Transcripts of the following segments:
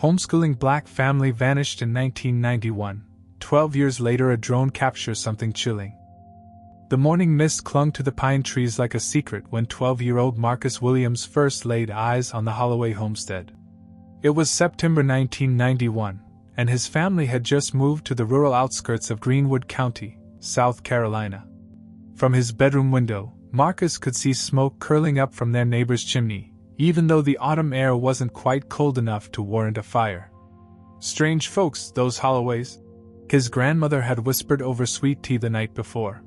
Homeschooling black family vanished in 1991. 12 years later, a drone captures something chilling. The morning mist clung to the pine trees like a secret when 12-year-old Marcus Williams first laid eyes on the Holloway homestead. It was September 1991, and his family had just moved to the rural outskirts of Greenwood County, South Carolina. From his bedroom window, Marcus could see smoke curling up from their neighbor's chimney, even though the autumn air wasn't quite cold enough to warrant a fire. Strange folks, those Holloways, his grandmother had whispered over sweet tea the night before.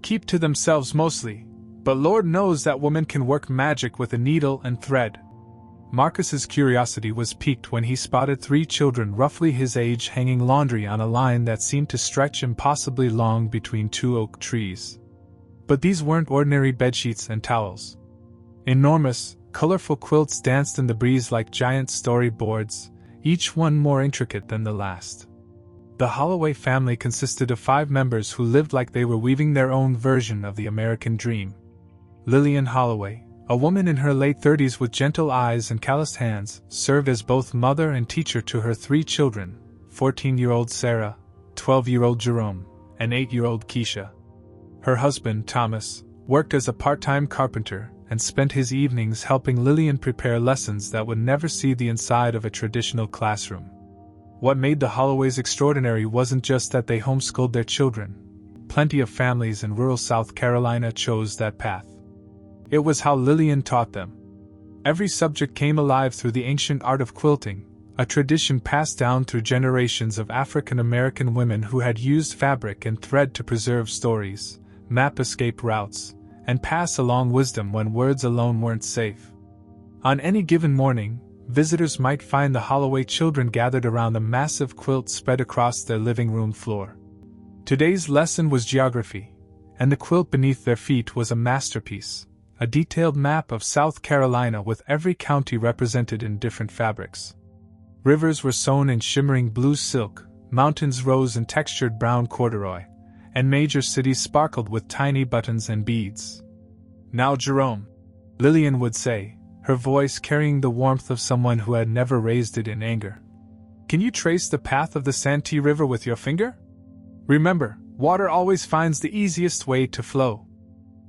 Keep to themselves mostly, but Lord knows that woman can work magic with a needle and thread. Marcus's curiosity was piqued when he spotted 3 children roughly his age hanging laundry on a line that seemed to stretch impossibly long between 2 oak trees. But these weren't ordinary bedsheets and towels. Enormous, colorful quilts danced in the breeze like giant storyboards, each one more intricate than the last. The Holloway family consisted of 5 members who lived like they were weaving their own version of the American dream. Lillian Holloway, a woman in her late 30s with gentle eyes and calloused hands, served as both mother and teacher to her 3 children, 14-year-old Sarah, 12-year-old Jerome, and 8-year-old Keisha. Her husband, Thomas, worked as a part-time carpenter and spent his evenings helping Lillian prepare lessons that would never see the inside of a traditional classroom. What made the Holloways extraordinary wasn't just that they homeschooled their children. Plenty of families in rural South Carolina chose that path. It was how Lillian taught them. Every subject came alive through the ancient art of quilting, a tradition passed down through generations of African American women who had used fabric and thread to preserve stories, map escape routes, and pass along wisdom when words alone weren't safe. On any given morning, visitors might find the Holloway children gathered around a massive quilt spread across their living room floor. Today's lesson was geography, and the quilt beneath their feet was a masterpiece, a detailed map of South Carolina with every county represented in different fabrics. Rivers were sewn in shimmering blue silk, mountains rose in textured brown corduroy, and major cities sparkled with tiny buttons and beads. "Now, Jerome," Lillian would say, her voice carrying the warmth of someone who had never raised it in anger. "Can you trace the path of the Santee River with your finger? Remember, water always finds the easiest way to flow."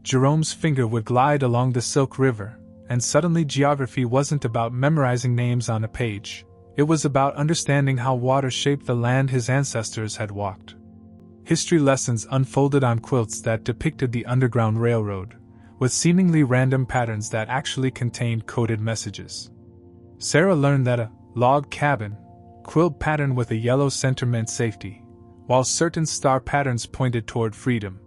Jerome's finger would glide along the Silk River, and suddenly geography wasn't about memorizing names on a page. It was about understanding how water shaped the land his ancestors had walked. History lessons unfolded on quilts that depicted the Underground Railroad, with seemingly random patterns that actually contained coded messages. Sarah learned that a log cabin quilt pattern with a yellow center meant safety, while certain star patterns pointed toward freedom.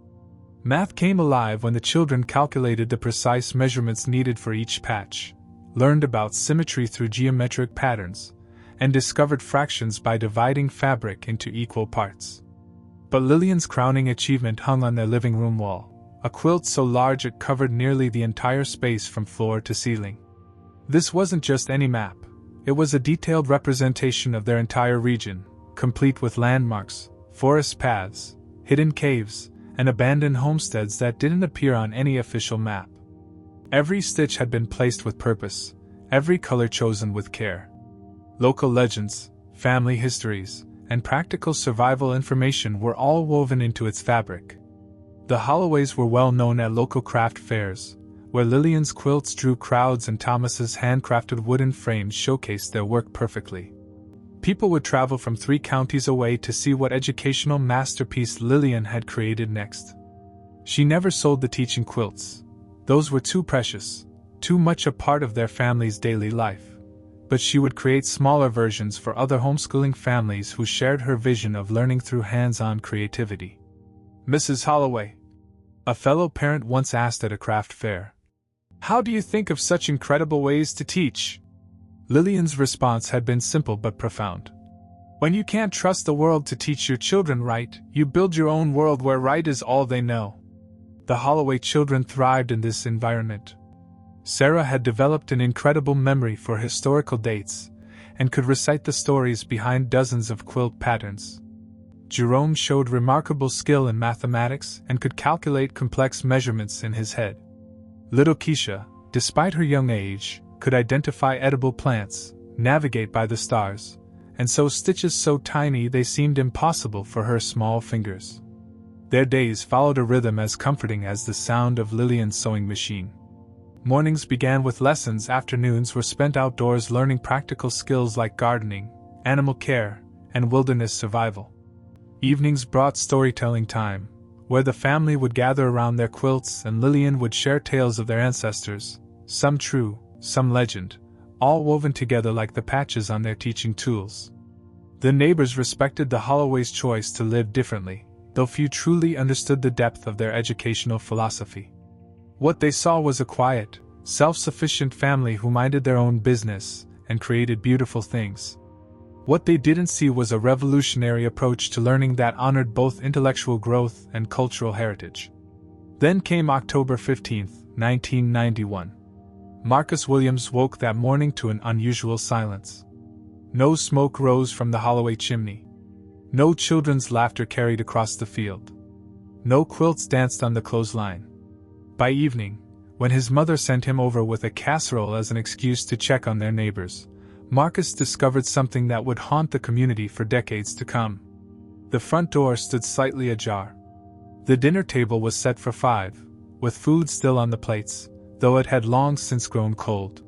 Math came alive when the children calculated the precise measurements needed for each patch, learned about symmetry through geometric patterns, and discovered fractions by dividing fabric into equal parts. But Lillian's crowning achievement hung on their living room wall, a quilt so large it covered nearly the entire space from floor to ceiling. This wasn't just any map, it was a detailed representation of their entire region, complete with landmarks, forest paths, hidden caves, and abandoned homesteads that didn't appear on any official map. Every stitch had been placed with purpose, every color chosen with care. Local legends, family histories, and practical survival information were all woven into its fabric. The Holloways were well known at local craft fairs, where Lillian's quilts drew crowds and Thomas's handcrafted wooden frames showcased their work perfectly. People would travel from 3 counties away to see what educational masterpiece Lillian had created next. She never sold the teaching quilts. Those were too precious, too much a part of their family's daily life. But she would create smaller versions for other homeschooling families who shared her vision of learning through hands-on creativity. "Mrs. Holloway," a fellow parent once asked at a craft fair, "how do you think of such incredible ways to teach?" Lillian's response had been simple but profound. "When you can't trust the world to teach your children right, you build your own world where right is all they know." The Holloway children thrived in this environment. Sarah had developed an incredible memory for historical dates, and could recite the stories behind dozens of quilt patterns. Jerome showed remarkable skill in mathematics and could calculate complex measurements in his head. Little Keisha, despite her young age, could identify edible plants, navigate by the stars, and sew stitches so tiny they seemed impossible for her small fingers. Their days followed a rhythm as comforting as the sound of Lillian's sewing machine. Mornings began with lessons, afternoons were spent outdoors learning practical skills like gardening, animal care, and wilderness survival. Evenings brought storytelling time, where the family would gather around their quilts and Lillian would share tales of their ancestors, some true, some legend, all woven together like the patches on their teaching tools. The neighbors respected the Holloway's choice to live differently, though few truly understood the depth of their educational philosophy. What they saw was a quiet, self-sufficient family who minded their own business and created beautiful things. What they didn't see was a revolutionary approach to learning that honored both intellectual growth and cultural heritage. Then came October 15, 1991. Marcus Williams woke that morning to an unusual silence. No smoke rose from the Holloway chimney. No children's laughter carried across the field. No quilts danced on the clothesline. By evening, when his mother sent him over with a casserole as an excuse to check on their neighbors, Marcus discovered something that would haunt the community for decades to come. The front door stood slightly ajar. The dinner table was set for 5, with food still on the plates, though it had long since grown cold.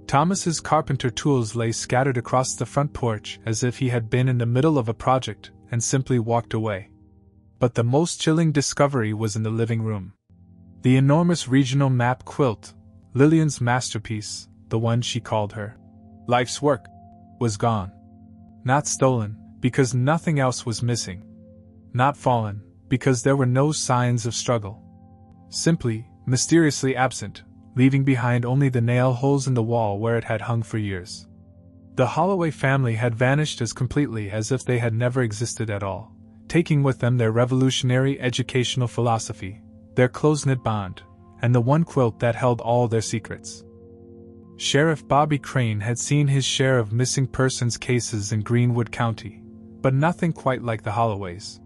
Thomas's carpenter tools lay scattered across the front porch as if he had been in the middle of a project and simply walked away. But the most chilling discovery was in the living room. The enormous regional map quilt, Lillian's masterpiece, the one she called her life's work, was gone. Not stolen, because nothing else was missing. Not fallen, because there were no signs of struggle. Simply, mysteriously absent, leaving behind only the nail holes in the wall where it had hung for years. The Holloway family had vanished as completely as if they had never existed at all, taking with them their revolutionary educational philosophy, their close-knit bond, and the one quilt that held all their secrets. Sheriff Bobby Crane had seen his share of missing persons cases in Greenwood County, but nothing quite like the Holloways.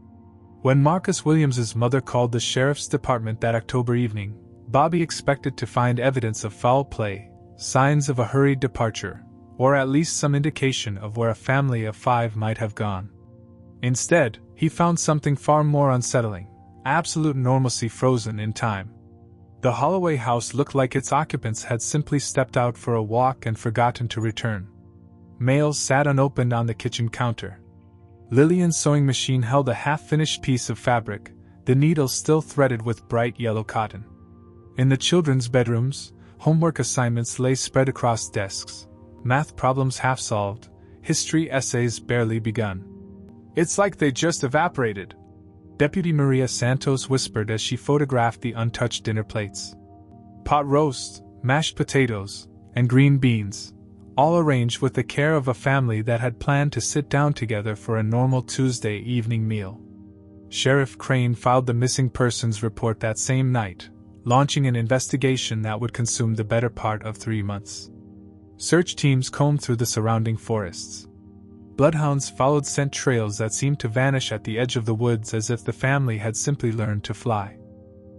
When Marcus Williams's mother called the sheriff's department that October evening, Bobby expected to find evidence of foul play, signs of a hurried departure, or at least some indication of where a family of 5 might have gone. Instead, he found something far more unsettling: absolute normalcy frozen in time. The Holloway house looked like its occupants had simply stepped out for a walk and forgotten to return. Mail sat unopened on the kitchen counter. Lillian's sewing machine held a half-finished piece of fabric, the needle still threaded with bright yellow cotton. In the children's bedrooms, homework assignments lay spread across desks, math problems half-solved, history essays barely begun. "It's like they just evaporated," Deputy Maria Santos whispered as she photographed the untouched dinner plates. Pot roast, mashed potatoes, and green beans, all arranged with the care of a family that had planned to sit down together for a normal Tuesday evening meal. Sheriff Crane filed the missing persons report that same night, launching an investigation that would consume the better part of 3 months. Search teams combed through the surrounding forests. Bloodhounds followed scent trails that seemed to vanish at the edge of the woods as if the family had simply learned to fly.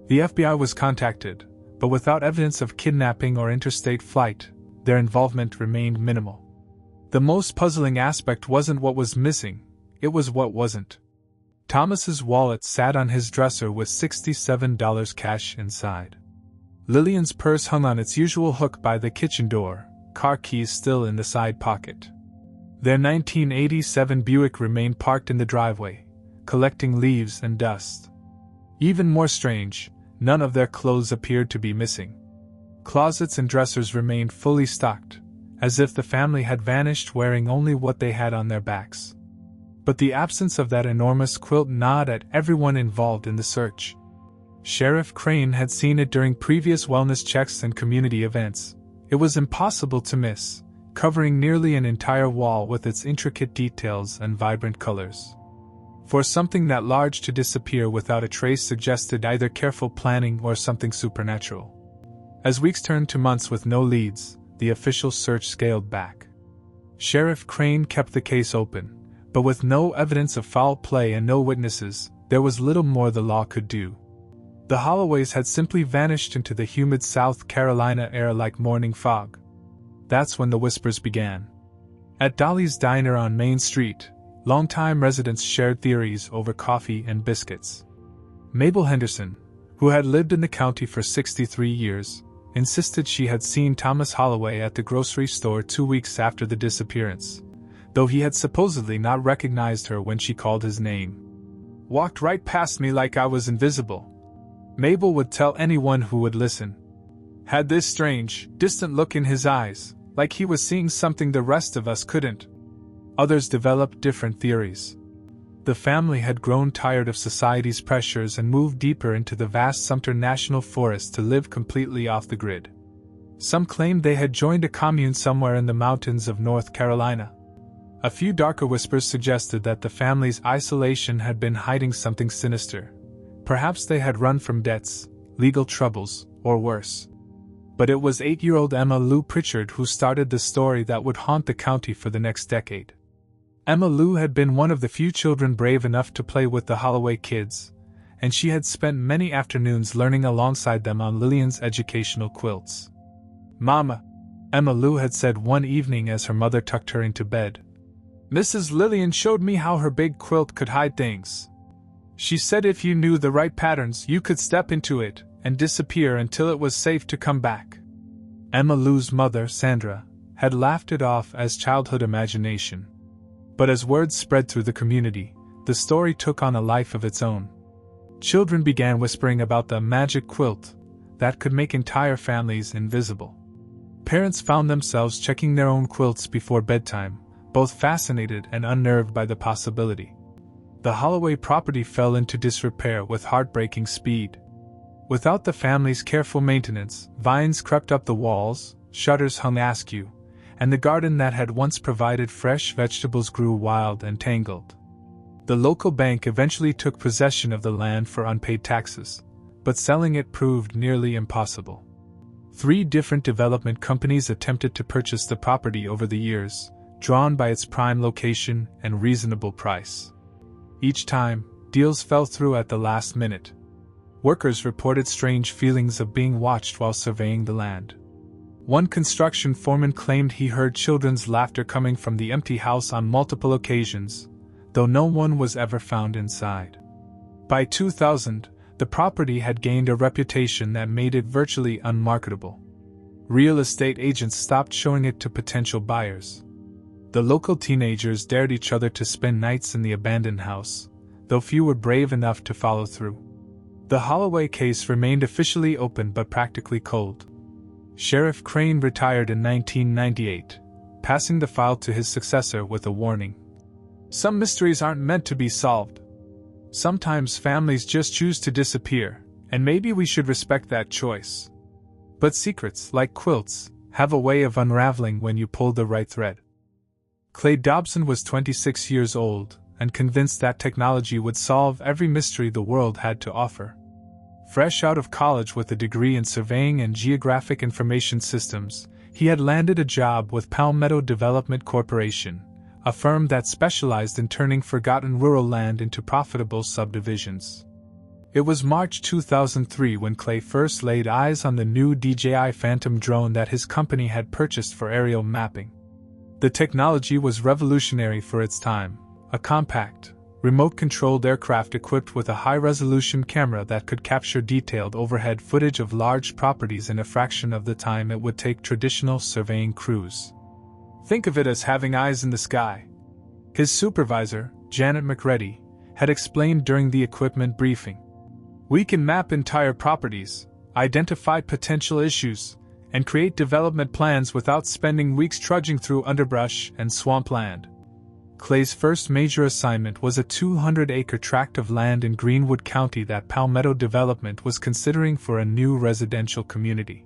The FBI was contacted, but without evidence of kidnapping or interstate flight, their involvement remained minimal. The most puzzling aspect wasn't what was missing, it was what wasn't. Thomas's wallet sat on his dresser with $67 cash inside. Lillian's purse hung on its usual hook by the kitchen door, car keys still in the side pocket. Their 1987 Buick remained parked in the driveway, collecting leaves and dust. Even more strange, none of their clothes appeared to be missing. Closets and dressers remained fully stocked, as if the family had vanished wearing only what they had on their backs. But the absence of that enormous quilt gnawed at everyone involved in the search. Sheriff Crane had seen it during previous wellness checks and community events. It was impossible to miss, covering nearly an entire wall with its intricate details and vibrant colors. For something that large to disappear without a trace suggested either careful planning or something supernatural. As weeks turned to months with no leads, the official search scaled back. Sheriff Crane kept the case open, but with no evidence of foul play and no witnesses, there was little more the law could do. The Holloways had simply vanished into the humid South Carolina air like morning fog. That's when the whispers began. At Dolly's Diner on Main Street, longtime residents shared theories over coffee and biscuits. Mabel Henderson, who had lived in the county for 63 years, insisted she had seen Thomas Holloway at the grocery store 2 weeks after the disappearance, though he had supposedly not recognized her when she called his name. "Walked right past me like I was invisible," Mabel would tell anyone who would listen. Had this strange, distant look in his eyes, like he was seeing something the rest of us couldn't. Others developed different theories. The family had grown tired of society's pressures and moved deeper into the vast Sumter National Forest to live completely off the grid. Some claimed they had joined a commune somewhere in the mountains of North Carolina. A few darker whispers suggested that the family's isolation had been hiding something sinister. Perhaps they had run from debts, legal troubles, or worse. But it was 8-year-old Emma Lou Pritchard who started the story that would haunt the county for the next decade. Emma Lou had been one of the few children brave enough to play with the Holloway kids, and she had spent many afternoons learning alongside them on Lillian's educational quilts. "Mama," Emma Lou had said one evening as her mother tucked her into bed, "Mrs. Lillian showed me how her big quilt could hide things. She said if you knew the right patterns you could step into it and disappear until it was safe to come back." Emma Lou's mother, Sandra, had laughed it off as childhood imagination. But as words spread through the community, the story took on a life of its own. Children began whispering about the magic quilt that could make entire families invisible. Parents found themselves checking their own quilts before bedtime, both fascinated and unnerved by the possibility. The Holloway property fell into disrepair with heartbreaking speed. Without the family's careful maintenance, vines crept up the walls, shutters hung askew, and the garden that had once provided fresh vegetables grew wild and tangled. The local bank eventually took possession of the land for unpaid taxes, but selling it proved nearly impossible. 3 different development companies attempted to purchase the property over the years, drawn by its prime location and reasonable price. Each time, deals fell through at the last minute. Workers reported strange feelings of being watched while surveying the land. One construction foreman claimed he heard children's laughter coming from the empty house on multiple occasions, though no one was ever found inside. By 2000, the property had gained a reputation that made it virtually unmarketable. Real estate agents stopped showing it to potential buyers. The local teenagers dared each other to spend nights in the abandoned house, though few were brave enough to follow through. The Holloway case remained officially open but practically cold. Sheriff Crane retired in 1998, passing the file to his successor with a warning. "Some mysteries aren't meant to be solved. Sometimes families just choose to disappear, and maybe we should respect that choice. But secrets, like quilts, have a way of unraveling when you pull the right thread." Clay Dobson was 26 years old, and convinced that technology would solve every mystery the world had to offer. Fresh out of college with a degree in surveying and geographic information systems, he had landed a job with Palmetto Development Corporation, a firm that specialized in turning forgotten rural land into profitable subdivisions. It was March 2003 when Clay first laid eyes on the new DJI Phantom drone that his company had purchased for aerial mapping. The technology was revolutionary for its time, a compact, remote-controlled aircraft equipped with a high-resolution camera that could capture detailed overhead footage of large properties in a fraction of the time it would take traditional surveying crews. "Think of it as having eyes in the sky," his supervisor, Janet McReady, had explained during the equipment briefing. "We can map entire properties, identify potential issues, and create development plans without spending weeks trudging through underbrush and swampland." Clay's first major assignment was a 200-acre tract of land in Greenwood County that Palmetto Development was considering for a new residential community.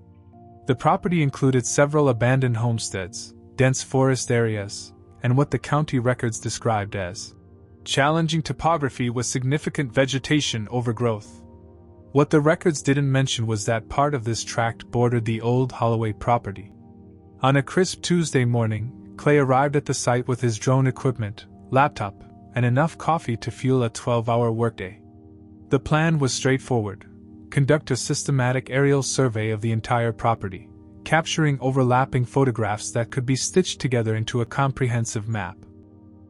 The property included several abandoned homesteads, dense forest areas, and what the county records described as challenging topography with significant vegetation overgrowth. What the records didn't mention was that part of this tract bordered the old Holloway property. On a crisp Tuesday morning, Clay arrived at the site with his drone equipment, laptop, and enough coffee to fuel a 12-hour workday. The plan was straightforward: conduct a systematic aerial survey of the entire property, capturing overlapping photographs that could be stitched together into a comprehensive map.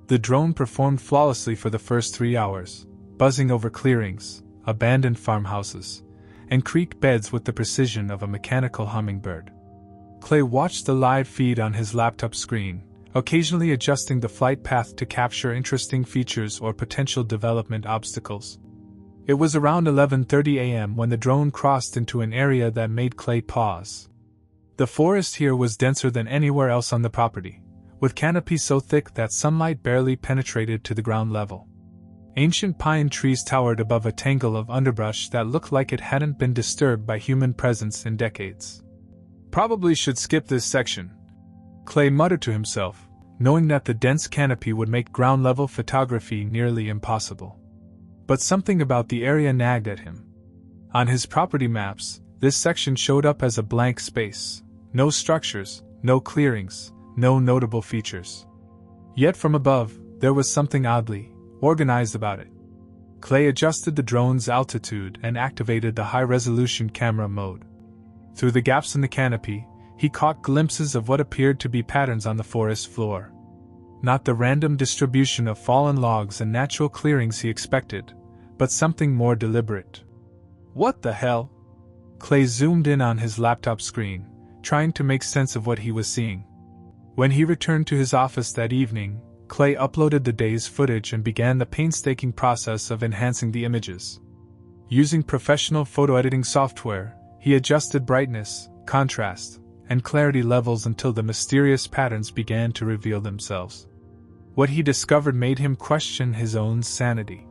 The drone performed flawlessly for the first 3 hours, buzzing over clearings, abandoned farmhouses, and creek beds with the precision of a mechanical hummingbird. Clay watched the live feed on his laptop screen, occasionally adjusting the flight path to capture interesting features or potential development obstacles. It was around 11:30 a.m. when the drone crossed into an area that made Clay pause. The forest here was denser than anywhere else on the property, with canopies so thick that sunlight barely penetrated to the ground level. Ancient pine trees towered above a tangle of underbrush that looked like it hadn't been disturbed by human presence in decades. "Probably should skip this section," Clay muttered to himself, knowing that the dense canopy would make ground-level photography nearly impossible. But something about the area nagged at him. On his property maps, this section showed up as a blank space. No structures, no clearings, no notable features. Yet from above, there was something oddly organized about it. Clay adjusted the drone's altitude and activated the high-resolution camera mode. Through the gaps in the canopy, he caught glimpses of what appeared to be patterns on the forest floor. Not the random distribution of fallen logs and natural clearings he expected, but something more deliberate. What the hell? Clay zoomed in on his laptop screen, trying to make sense of what he was seeing. When he returned to his office that evening, Clay uploaded the day's footage and began the painstaking process of enhancing the images. Using professional photo editing software, he adjusted brightness, contrast, and clarity levels until the mysterious patterns began to reveal themselves. What he discovered made him question his own sanity.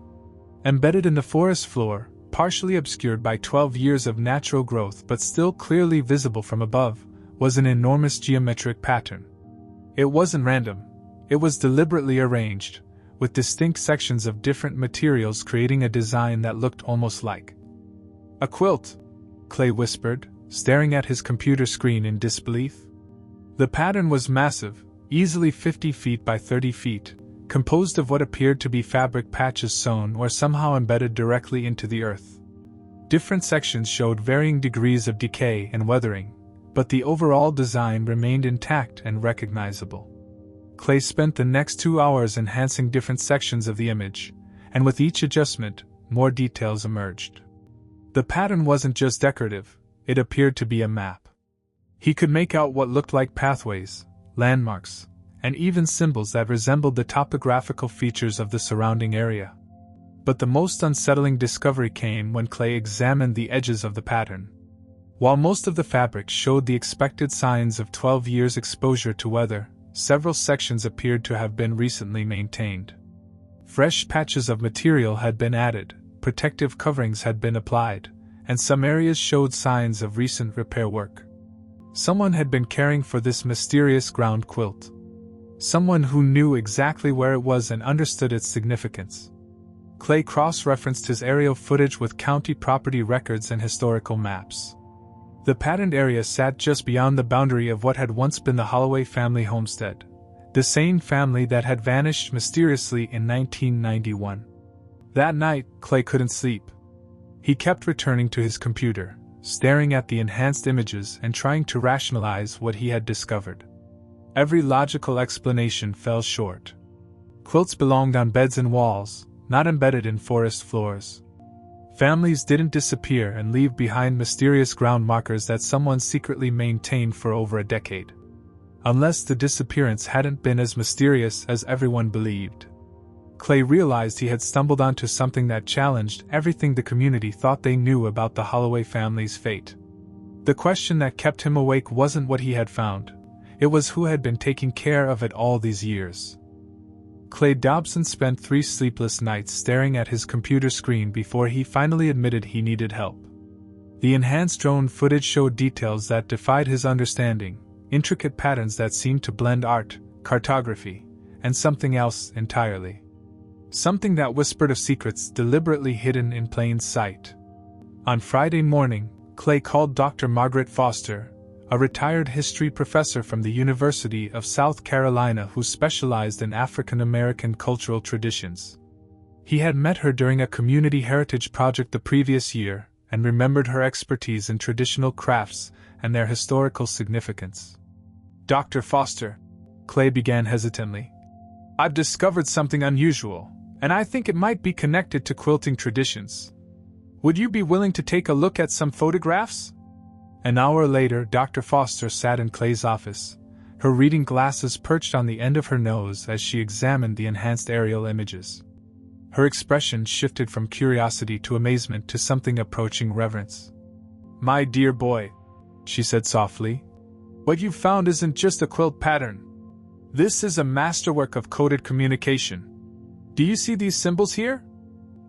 Embedded in the forest floor, partially obscured by 12 years of natural growth but still clearly visible from above, was an enormous geometric pattern. It wasn't random. It was deliberately arranged, with distinct sections of different materials creating a design that looked almost like a quilt, Clay whispered, staring at his computer screen in disbelief. The pattern was massive, easily 50 feet by 30 feet, composed of what appeared to be fabric patches sewn or somehow embedded directly into the earth. Different sections showed varying degrees of decay and weathering, but the overall design remained intact and recognizable. Clay spent the next 2 hours enhancing different sections of the image, and with each adjustment, more details emerged. The pattern wasn't just decorative, it appeared to be a map. He could make out what looked like pathways, landmarks, and even symbols that resembled the topographical features of the surrounding area. But the most unsettling discovery came when Clay examined the edges of the pattern. While most of the fabric showed the expected signs of 12 years' exposure to weather, several sections appeared to have been recently maintained. Fresh patches of material had been added, protective coverings had been applied, and some areas showed signs of recent repair work. Someone had been caring for this mysterious ground quilt. Someone who knew exactly where it was and understood its significance. Clay cross-referenced his aerial footage with county property records and historical maps. The patterned area sat just beyond the boundary of what had once been the Holloway family homestead, the same family that had vanished mysteriously in 1991. That night, Clay couldn't sleep. He kept returning to his computer, staring at the enhanced images and trying to rationalize what he had discovered. Every logical explanation fell short. Quilts belonged on beds and walls, not embedded in forest floors. Families didn't disappear and leave behind mysterious ground markers that someone secretly maintained for over a decade. Unless the disappearance hadn't been as mysterious as everyone believed. Clay realized he had stumbled onto something that challenged everything the community thought they knew about the Holloway family's fate. The question that kept him awake wasn't what he had found, it was who had been taking care of it all these years. Clay Dobson spent 3 sleepless nights staring at his computer screen before he finally admitted he needed help. The enhanced drone footage showed details that defied his understanding, intricate patterns that seemed to blend art, cartography, and something else entirely. Something that whispered of secrets deliberately hidden in plain sight. On Friday morning, Clay called Dr. Margaret Foster, a retired history professor from the University of South Carolina who specialized in African American cultural traditions. He had met her during a community heritage project the previous year and remembered her expertise in traditional crafts and their historical significance. Dr. Foster, Clay began hesitantly. I've discovered something unusual, and I think it might be connected to quilting traditions. Would you be willing to take a look at some photographs? An hour later, Dr. Foster sat in Clay's office, her reading glasses perched on the end of her nose as she examined the enhanced aerial images. Her expression shifted from curiosity to amazement to something approaching reverence. My dear boy, she said softly, what you've found isn't just a quilt pattern. This is a masterwork of coded communication. Do you see these symbols here?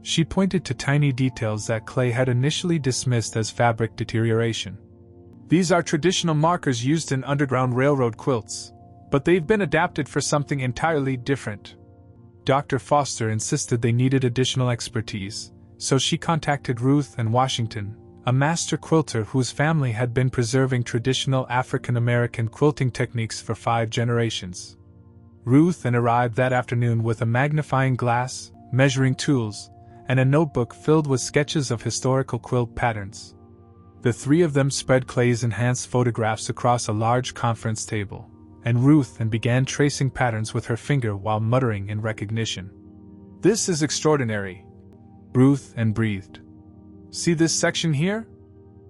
She pointed to tiny details that Clay had initially dismissed as fabric deterioration. These are traditional markers used in Underground Railroad quilts, but they've been adapted for something entirely different. Dr. Foster insisted they needed additional expertise, so she contacted Ruth and Washington, a master quilter whose family had been preserving traditional African American quilting techniques for 5 generations. Ruth arrived that afternoon with a magnifying glass, measuring tools, and a notebook filled with sketches of historical quilt patterns. The 3 of them spread Clay's enhanced photographs across a large conference table, and Ruth began tracing patterns with her finger while muttering in recognition. This is extraordinary, Ruth breathed. See this section here?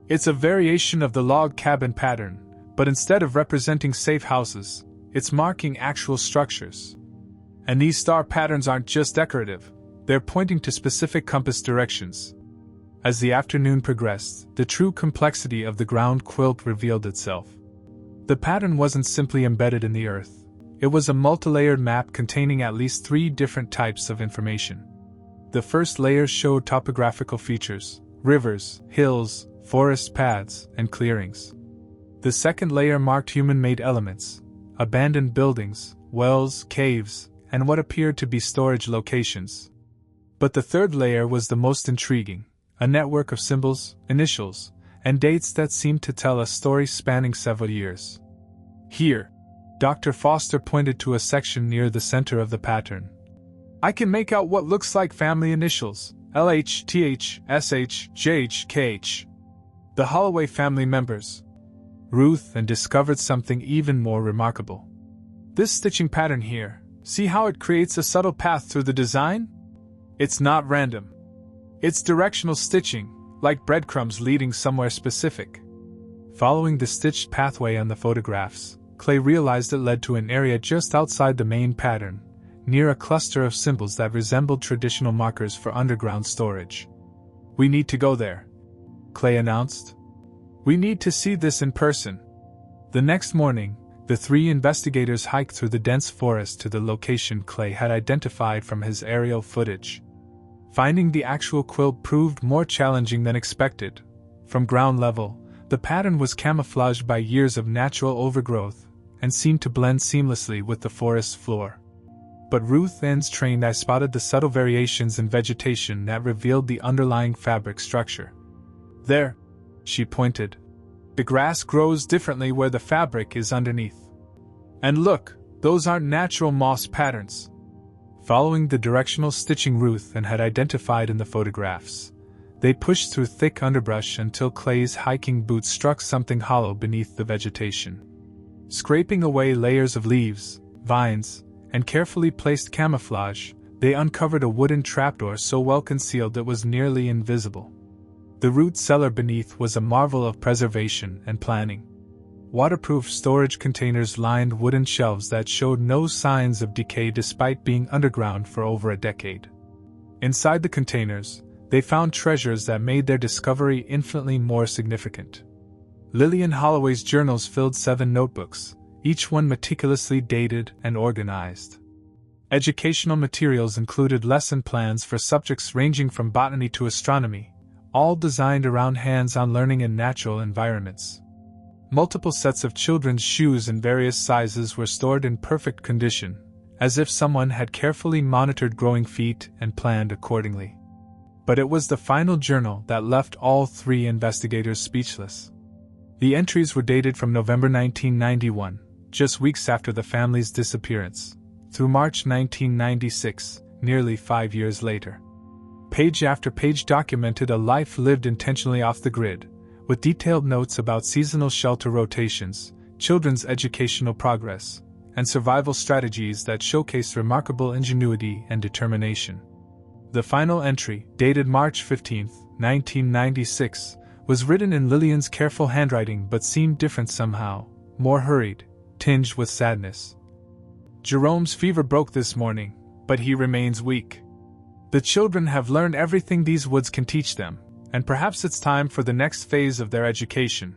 It's a variation of the log cabin pattern, but instead of representing safe houses, it's marking actual structures. And these star patterns aren't just decorative, they're pointing to specific compass directions. As the afternoon progressed, the true complexity of the ground quilt revealed itself. The pattern wasn't simply embedded in the earth. It was a multi-layered map containing at least 3 different types of information. The first layer showed topographical features, rivers, hills, forest paths, and clearings. The second layer marked human-made elements, abandoned buildings, wells, caves, and what appeared to be storage locations. But the third layer was the most intriguing, a network of symbols, initials, and dates that seemed to tell a story spanning several years. Here, Dr. Foster pointed to a section near the center of the pattern. I can make out what looks like family initials, LH, TH, SH, JH, KH. The Holloway family members. Ruth discovered something even more remarkable. This stitching pattern here, see how it creates a subtle path through the design? It's not random. It's directional stitching, like breadcrumbs leading somewhere specific. Following the stitched pathway on the photographs, Clay realized it led to an area just outside the main pattern, near a cluster of symbols that resembled traditional markers for underground storage. We need to go there, Clay announced. We need to see this in person. The next morning, the 3 investigators hiked through the dense forest to the location Clay had identified from his aerial footage. Finding the actual quilt proved more challenging than expected. From ground level, the pattern was camouflaged by years of natural overgrowth and seemed to blend seamlessly with the forest floor. But Ruth's trained eye spotted the subtle variations in vegetation that revealed the underlying fabric structure. There, she pointed. The grass grows differently where the fabric is underneath. And look, those aren't natural moss patterns. Following the directional stitching Ruth had identified in the photographs, they pushed through thick underbrush until Clay's hiking boots struck something hollow beneath the vegetation. Scraping away layers of leaves, vines, and carefully placed camouflage, they uncovered a wooden trapdoor so well concealed it was nearly invisible. The root cellar beneath was a marvel of preservation and planning. Waterproof storage containers lined wooden shelves that showed no signs of decay despite being underground for over a decade. Inside the containers, they found treasures that made their discovery infinitely more significant. Lillian Holloway's journals filled 7 notebooks, each one meticulously dated and organized. Educational materials included lesson plans for subjects ranging from botany to astronomy, all designed around hands-on learning in natural environments. Multiple sets of children's shoes in various sizes were stored in perfect condition, as if someone had carefully monitored growing feet and planned accordingly. But it was the final journal that left all 3 investigators speechless. The entries were dated from November 1991, just weeks after the family's disappearance, through March 1996, nearly 5 years later. Page after page documented a life lived intentionally off the grid, with detailed notes about seasonal shelter rotations, children's educational progress, and survival strategies that showcase remarkable ingenuity and determination. The final entry, dated March 15, 1996, was written in Lillian's careful handwriting but seemed different somehow, more hurried, tinged with sadness. Jerome's fever broke this morning, but he remains weak. The children have learned everything these woods can teach them, and perhaps it's time for the next phase of their education.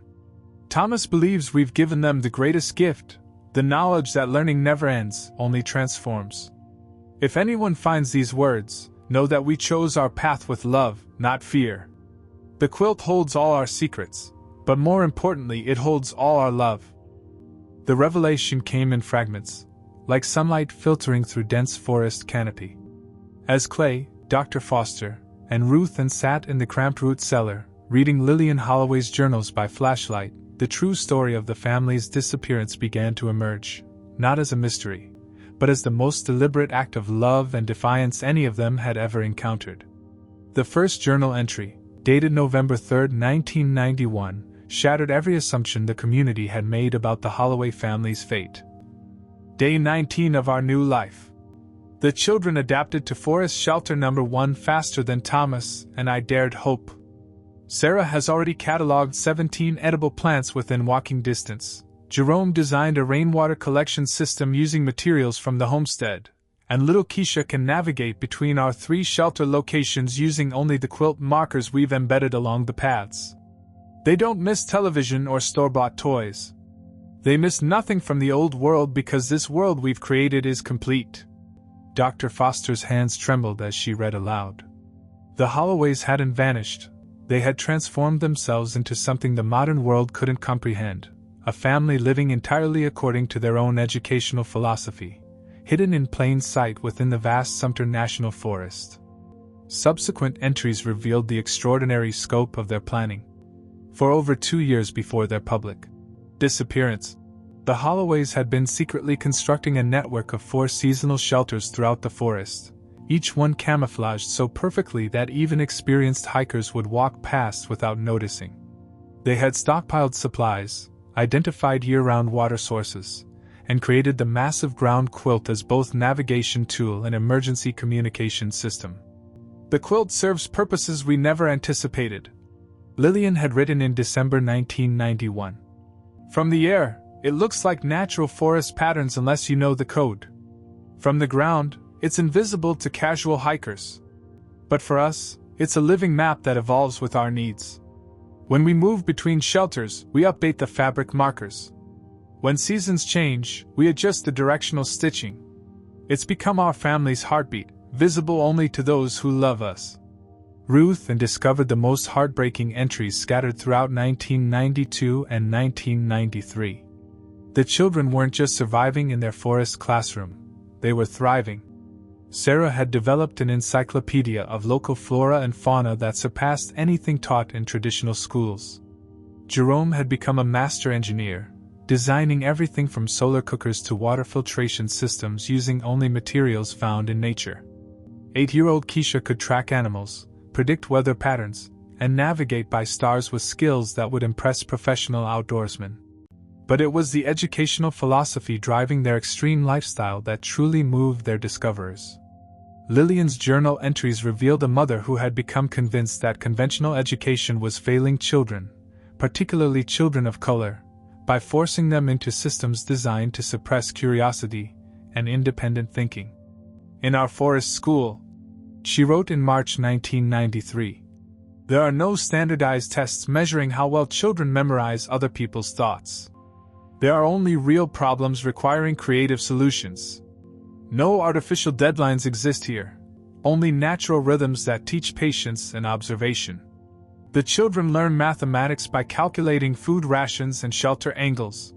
Thomas believes we've given them the greatest gift, the knowledge that learning never ends, only transforms. If anyone finds these words, know that we chose our path with love, not fear. The quilt holds all our secrets, but more importantly, it holds all our love. The revelation came in fragments, like sunlight filtering through dense forest canopy. As Clay, Dr. Foster, and Ruth sat in the cramped root cellar, reading Lillian Holloway's journals by flashlight, the true story of the family's disappearance began to emerge, not as a mystery, but as the most deliberate act of love and defiance any of them had ever encountered. The first journal entry, dated November 3, 1991, shattered every assumption the community had made about the Holloway family's fate. Day 19 of our new life. The children adapted to forest shelter number 1 faster than Thomas and I dared hope. Sarah has already cataloged 17 edible plants within walking distance. Jerome designed a rainwater collection system using materials from the homestead, and little Keisha can navigate between our 3 shelter locations using only the quilt markers we've embedded along the paths. They don't miss television or store-bought toys. They miss nothing from the old world because this world we've created is complete. Dr. Foster's hands trembled as she read aloud. The Holloways hadn't vanished. They had transformed themselves into something the modern world couldn't comprehend, a family living entirely according to their own educational philosophy, hidden in plain sight within the vast Sumter National Forest. Subsequent entries revealed the extraordinary scope of their planning. For over 2 years before their public disappearance, the Holloways had been secretly constructing a network of 4 seasonal shelters throughout the forest, each one camouflaged so perfectly that even experienced hikers would walk past without noticing. They had stockpiled supplies, identified year-round water sources, and created the massive ground quilt as both navigation tool and emergency communication system. The quilt serves purposes we never anticipated, Lillian had written in December 1991. From the air, it looks like natural forest patterns unless you know the code. From the ground, it's invisible to casual hikers. But for us, it's a living map that evolves with our needs. When we move between shelters, we update the fabric markers. When seasons change, we adjust the directional stitching. It's become our family's heartbeat, visible only to those who love us. Ruth discovered the most heartbreaking entries scattered throughout 1992 and 1993. The children weren't just surviving in their forest classroom, they were thriving. Sarah had developed an encyclopedia of local flora and fauna that surpassed anything taught in traditional schools. Jerome had become a master engineer, designing everything from solar cookers to water filtration systems using only materials found in nature. 8-year-old Keisha could track animals, predict weather patterns, and navigate by stars with skills that would impress professional outdoorsmen. But it was the educational philosophy driving their extreme lifestyle that truly moved their discoverers. Lillian's journal entries revealed a mother who had become convinced that conventional education was failing children, particularly children of color, by forcing them into systems designed to suppress curiosity and independent thinking. In our forest school, she wrote in March 1993, there are no standardized tests measuring how well children memorize other people's thoughts. There are only real problems requiring creative solutions. No artificial deadlines exist here, only natural rhythms that teach patience and observation. The children learn mathematics by calculating food rations and shelter angles.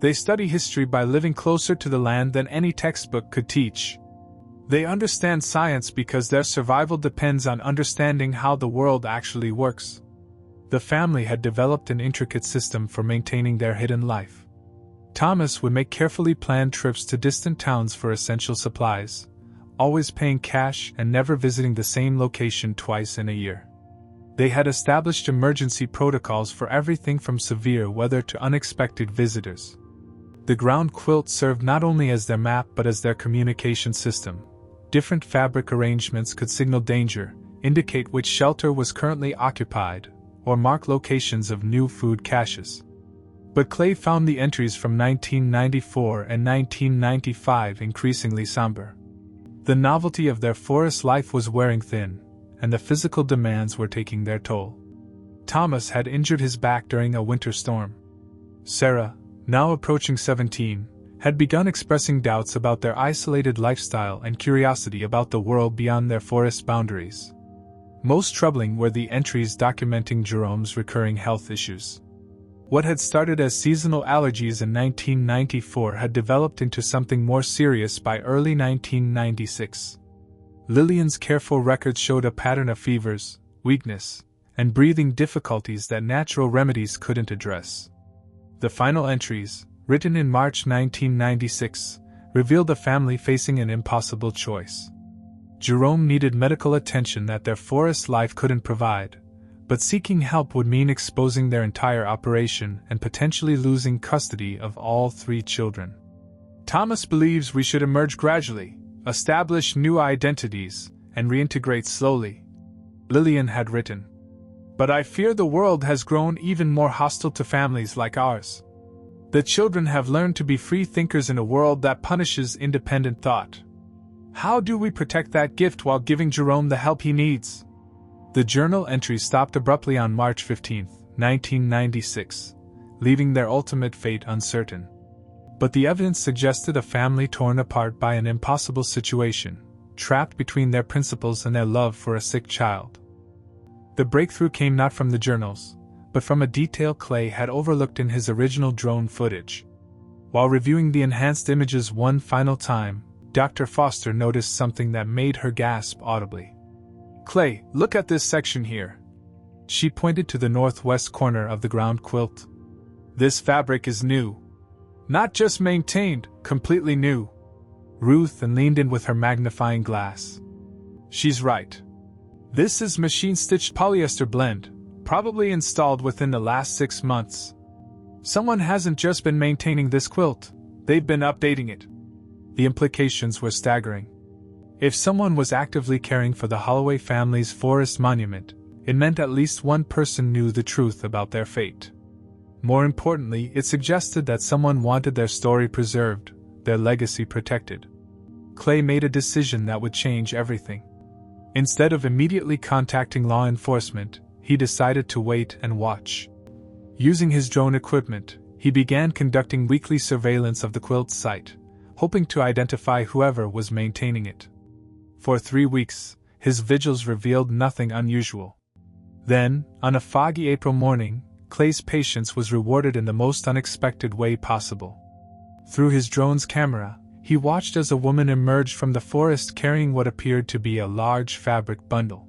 They study history by living closer to the land than any textbook could teach. They understand science because their survival depends on understanding how the world actually works. The family had developed an intricate system for maintaining their hidden life. Thomas would make carefully planned trips to distant towns for essential supplies, always paying cash and never visiting the same location twice in a year. They had established emergency protocols for everything from severe weather to unexpected visitors. The ground quilt served not only as their map but as their communication system. Different fabric arrangements could signal danger, indicate which shelter was currently occupied, or mark locations of new food caches. But Clay found the entries from 1994 and 1995 increasingly somber. The novelty of their forest life was wearing thin, and the physical demands were taking their toll. Thomas had injured his back during a winter storm. Sarah, now approaching 17, had begun expressing doubts about their isolated lifestyle and curiosity about the world beyond their forest boundaries. Most troubling were the entries documenting Jerome's recurring health issues. What had started as seasonal allergies in 1994 had developed into something more serious by early 1996. Lillian's careful records showed a pattern of fevers, weakness, and breathing difficulties that natural remedies couldn't address. The final entries, written in March 1996, revealed a family facing an impossible choice. Jerome needed medical attention that their forest life couldn't provide, but seeking help would mean exposing their entire operation and potentially losing custody of all 3 children. Thomas believes we should emerge gradually, establish new identities, and reintegrate slowly, Lillian had written. But I fear the world has grown even more hostile to families like ours. The children have learned to be free thinkers in a world that punishes independent thought. How do we protect that gift while giving Jerome the help he needs? The journal entry stopped abruptly on March 15, 1996, leaving their ultimate fate uncertain. But the evidence suggested a family torn apart by an impossible situation, trapped between their principles and their love for a sick child. The breakthrough came not from the journals, but from a detail Clay had overlooked in his original drone footage. While reviewing the enhanced images one final time, Dr. Foster noticed something that made her gasp audibly. "Clay, look at this section here." She pointed to the northwest corner of the ground quilt. "This fabric is new. Not just maintained, completely new." Ruth leaned in with her magnifying glass. "She's right. This is machine-stitched polyester blend, probably installed within the last 6 months. Someone hasn't just been maintaining this quilt, they've been updating it." The implications were staggering. If someone was actively caring for the Holloway family's forest monument, it meant at least one person knew the truth about their fate. More importantly, it suggested that someone wanted their story preserved, their legacy protected. Clay made a decision that would change everything. Instead of immediately contacting law enforcement, he decided to wait and watch. Using his drone equipment, he began conducting weekly surveillance of the quilt site, hoping to identify whoever was maintaining it. For 3 weeks, his vigils revealed nothing unusual. Then, on a foggy April morning, Clay's patience was rewarded in the most unexpected way possible. Through his drone's camera, he watched as a woman emerged from the forest carrying what appeared to be a large fabric bundle.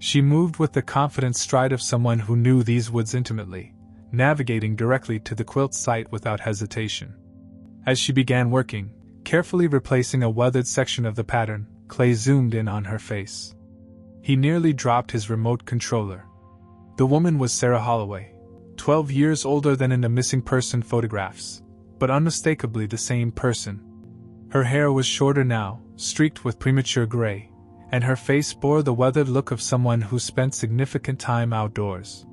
She moved with the confident stride of someone who knew these woods intimately, navigating directly to the quilt site without hesitation. As she began working, carefully replacing a weathered section of the pattern, Clay zoomed in on her face. He nearly dropped his remote controller. The woman was Sarah Holloway, 12 years older than in the missing person photographs, but unmistakably the same person. Her hair was shorter now, streaked with premature gray, and her face bore the weathered look of someone who spent significant time outdoors.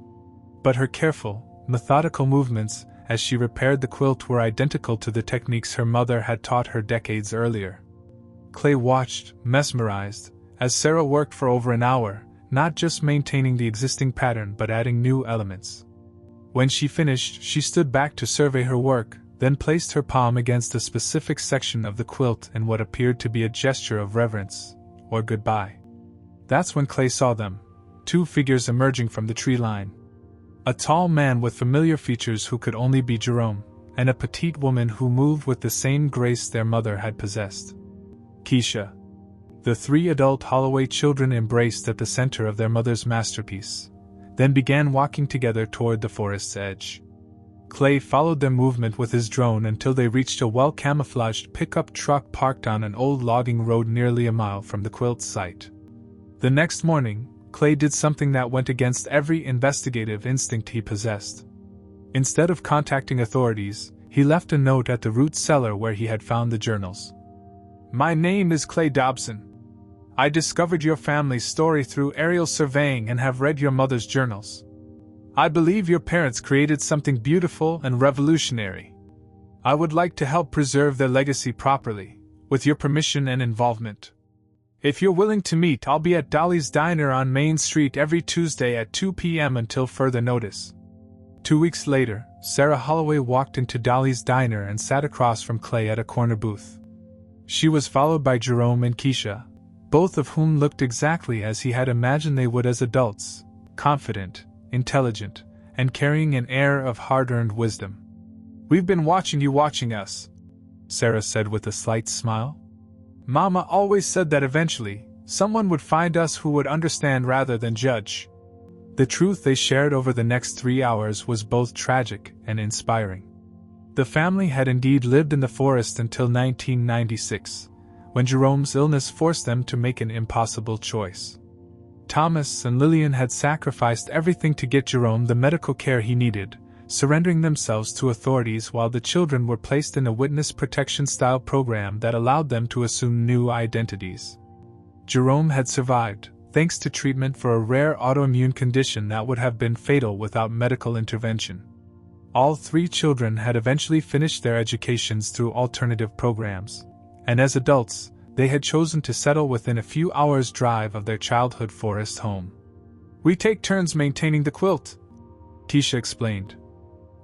But her careful, methodical movements as she repaired the quilt were identical to the techniques her mother had taught her decades earlier. Clay watched, mesmerized, as Sarah worked for over an hour, not just maintaining the existing pattern but adding new elements. When she finished, she stood back to survey her work, then placed her palm against a specific section of the quilt in what appeared to be a gesture of reverence, or goodbye. That's when Clay saw them, 2 figures emerging from the tree line. A tall man with familiar features who could only be Jerome, and a petite woman who moved with the same grace their mother had possessed. Keisha. The 3 adult Holloway children embraced at the center of their mother's masterpiece, then began walking together toward the forest's edge. Clay followed their movement with his drone until they reached a well-camouflaged pickup truck parked on an old logging road nearly a mile from the quilt site. The next morning, Clay did something that went against every investigative instinct he possessed. Instead of contacting authorities, he left a note at the root cellar where he had found the journals. "My name is Clay Dobson. I discovered your family's story through aerial surveying and have read your mother's journals. I believe your parents created something beautiful and revolutionary. I would like to help preserve their legacy properly, with your permission and involvement. If you're willing to meet, I'll be at Dolly's Diner on Main Street every Tuesday at 2 p.m. until further notice." 2 weeks later, Sarah Holloway walked into Dolly's Diner and sat across from Clay at a corner booth. She was followed by Jerome and Keisha, both of whom looked exactly as he had imagined they would as adults, confident, intelligent, and carrying an air of hard-earned wisdom. "We've been watching you watching us," Sarah said with a slight smile. "Mama always said that eventually, someone would find us who would understand rather than judge." The truth they shared over the next 3 hours was both tragic and inspiring. The family had indeed lived in the forest until 1996, when Jerome's illness forced them to make an impossible choice. Thomas and Lillian had sacrificed everything to get Jerome the medical care he needed, surrendering themselves to authorities while the children were placed in a witness protection-style program that allowed them to assume new identities. Jerome had survived, thanks to treatment for a rare autoimmune condition that would have been fatal without medical intervention. All 3 children had eventually finished their educations through alternative programs, and as adults, they had chosen to settle within a few hours' drive of their childhood forest home. "We take turns maintaining the quilt," Keisha explained.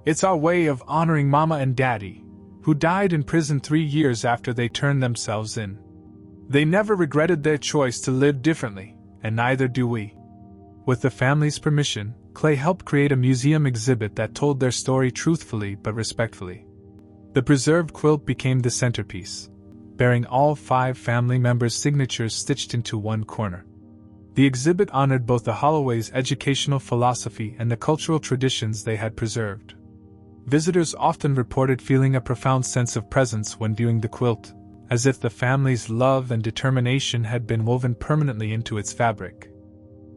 "It's our way of honoring Mama and Daddy, who died in prison 3 years after they turned themselves in. They never regretted their choice to live differently, and neither do we." With the family's permission, Clay helped create a museum exhibit that told their story truthfully but respectfully. The preserved quilt became the centerpiece, bearing all 5 family members' signatures stitched into one corner. The exhibit honored both the Holloways' educational philosophy and the cultural traditions they had preserved. Visitors often reported feeling a profound sense of presence when viewing the quilt, as if the family's love and determination had been woven permanently into its fabric.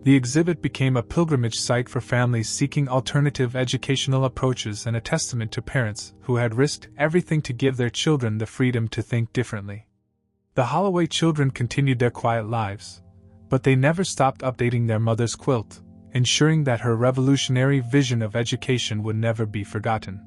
The exhibit became a pilgrimage site for families seeking alternative educational approaches and a testament to parents who had risked everything to give their children the freedom to think differently. The Holloway children continued their quiet lives, but they never stopped updating their mother's quilt, ensuring that her revolutionary vision of education would never be forgotten.